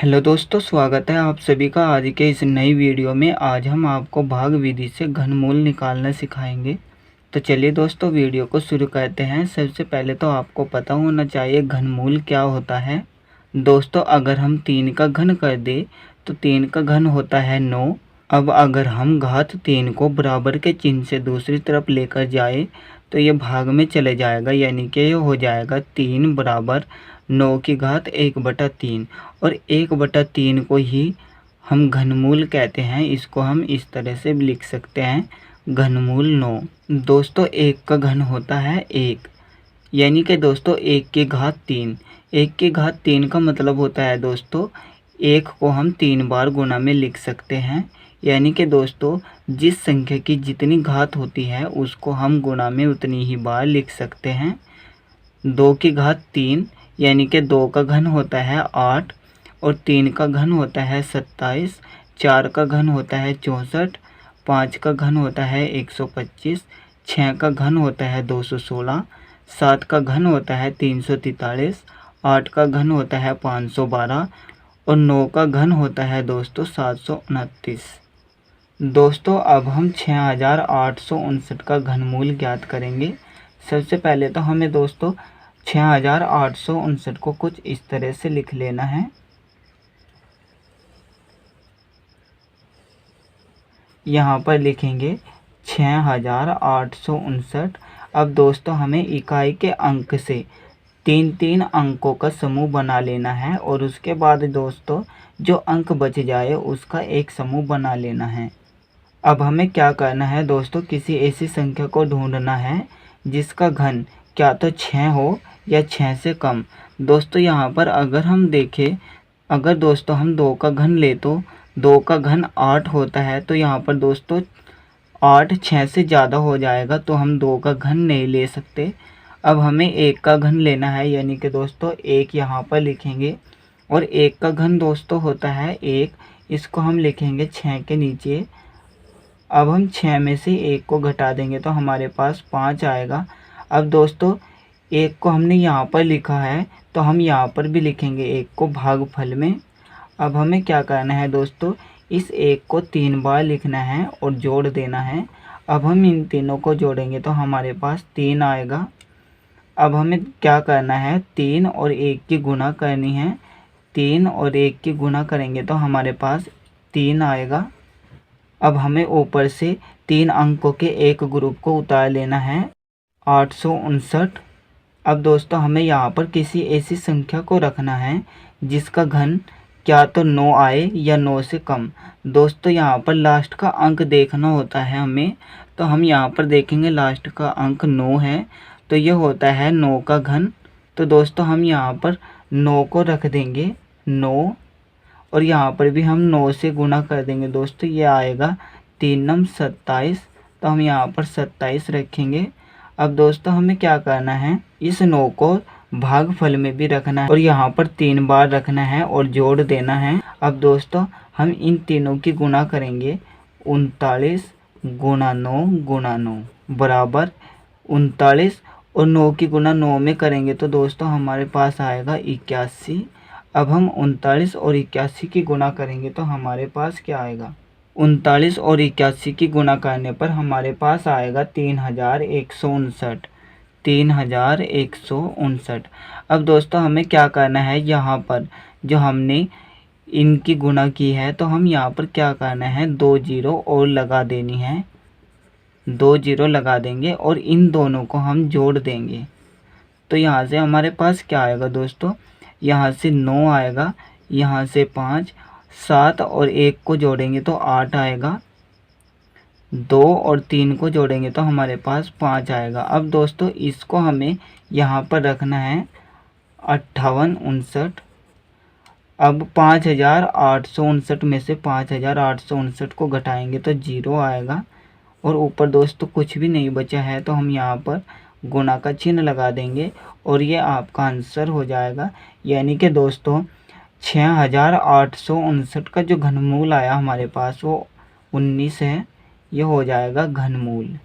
Hello दोस्तों, स्वागत है आप सभी का आज के इस नई वीडियो में। आज हम आपको भाग विधि से घनमूल निकालना सिखाएंगे। तो चलिए दोस्तों, वीडियो को शुरू करते हैं। सबसे पहले तो आपको पता होना चाहिए घनमूल क्या होता है। दोस्तों, अगर हम 3 का घन कर दे तो 3 का घन होता है 9। अब अगर हम घात 3 को बराबर के चिन्ह से दूसरी तरफ लेकर जाए तो ये भाग में चले जाएगा, यानी कि ये हो जाएगा 3 बराबर 9 की घात 1/3। और 1/3 को ही हम घनमूल कहते हैं। इसको हम इस तरह से भी लिख सकते हैं, घनमूल 9। दोस्तों, 1 का घन होता है 1, यानी कि दोस्तों 1 की घात 3। 1 की घात 3 का मतलब होता है दोस्तों 1 को हम 3 बार गुणा में लिख सकते हैं। यानी कि दोस्तों जिस संख्या की जितनी घात होती है उसको हम गुणा में उतनी ही बार लिख सकते हैं। 2 की घात 3, यानी कि 2 का घन होता है 8 और 3 का घन होता है 27। 4 का घन होता है 64। 5 का घन होता है 125। 6 का घन होता है 216। 7 का घन होता है 343। 8 का घन होता है 512 और 9 का घन होता है दोस्तों 729। दोस्तों, अब हम 6859 का घनमूल ज्ञात करेंगे। सबसे पहले तो हमें दोस्तों 6859 को कुछ इस तरह से लिख लेना है। यहाँ पर लिखेंगे 6859। अब दोस्तों हमें इकाई के अंक से 3-3 अंकों का समूह बना लेना है और उसके बाद दोस्तों जो अंक बच जाए उसका एक समूह बना लेना है। अब हमें क्या करना है दोस्तों, किसी ऐसी संख्या को ढूंढना है जिसका घन क्या तो 6 हो या 6 से कम। दोस्तों यहाँ पर अगर हम देखें, अगर दोस्तों हम 2 का घन ले तो 2 का घन 8 होता है। तो यहाँ पर दोस्तों 8 6 से ज़्यादा हो जाएगा, तो हम 2 का घन नहीं ले सकते। अब हमें 1 का घन लेना है, यानी कि दोस्तों 1 यहाँ पर लिखेंगे और 1 का घन दोस्तों होता है 1। इसको हम लिखेंगे 6 के नीचे। अब हम 6 में से 1 को घटा देंगे तो हमारे पास 5 आएगा। अब दोस्तों 1 को हमने यहाँ पर लिखा है तो हम यहाँ पर भी लिखेंगे 1 को भागफल में। अब हमें क्या करना है दोस्तों, इस 1 को 3 बार लिखना है और जोड़ देना है। अब हम इन तीनों को जोड़ेंगे तो हमारे पास 3 आएगा। अब हमें क्या करना है, 3 और 1 की गुणा करनी है। 3 और 1 की गुणा करेंगे तो हमारे पास 3 आएगा। अब हमें ऊपर से 3 अंकों के एक ग्रुप को उतार लेना है, 859। अब दोस्तों हमें यहाँ पर किसी ऐसी संख्या को रखना है जिसका घन क्या तो 9 आए या 9 से कम। दोस्तों यहाँ पर लास्ट का अंक देखना होता है हमें, तो हम यहाँ पर देखेंगे लास्ट का अंक 9 है, तो ये होता है 9 का घन। तो दोस्तों हम यहाँ पर 9 को रख देंगे 9 और यहाँ पर भी हम 9 से गुणा कर देंगे। दोस्तों ये आएगा 3 9 27, तो हम यहाँ पर 27 रखेंगे। अब दोस्तों हमें क्या करना है, इस 9 को भागफल में भी रखना है और यहाँ पर 3 बार रखना है और जोड़ देना है। अब दोस्तों हम इन तीनों की गुणा करेंगे, 39 गुणा 9 गुणा 9 बराबर 39 और 9 की गुणा 9 में करेंगे तो दोस्तों हमारे पास आएगा 81। अब हम 39 और 81 की गुणा करेंगे तो हमारे पास क्या आएगा, 39 और 81 की गुणा करने पर हमारे पास आएगा 3159। 3159। अब दोस्तों हमें क्या करना है, यहाँ पर जो हमने इनकी गुणा की है तो हम यहाँ पर क्या करना है, 2 जीरो और लगा देनी है। 2 जीरो लगा देंगे और इन दोनों को हम जोड़ देंगे। तो यहाँ से हमारे पास क्या आएगा दोस्तों, यहाँ से 9 आएगा, यहाँ से 5, 7 और 1 को जोड़ेंगे तो 8 आएगा। 2 और 3 को जोड़ेंगे तो हमारे पास 5 आएगा। अब दोस्तों इसको हमें यहाँ पर रखना है 5859। अब 5859 में से 5859 को घटाएंगे तो 0 आएगा और ऊपर दोस्तों कुछ भी नहीं बचा है, तो हम यहाँ पर गुणा का चिन्ह लगा देंगे और ये आपका आंसर हो जाएगा। यानी कि दोस्तों 6859 का जो घनमूल आया हमारे पास वो 19 है। ये हो जाएगा घनमूल।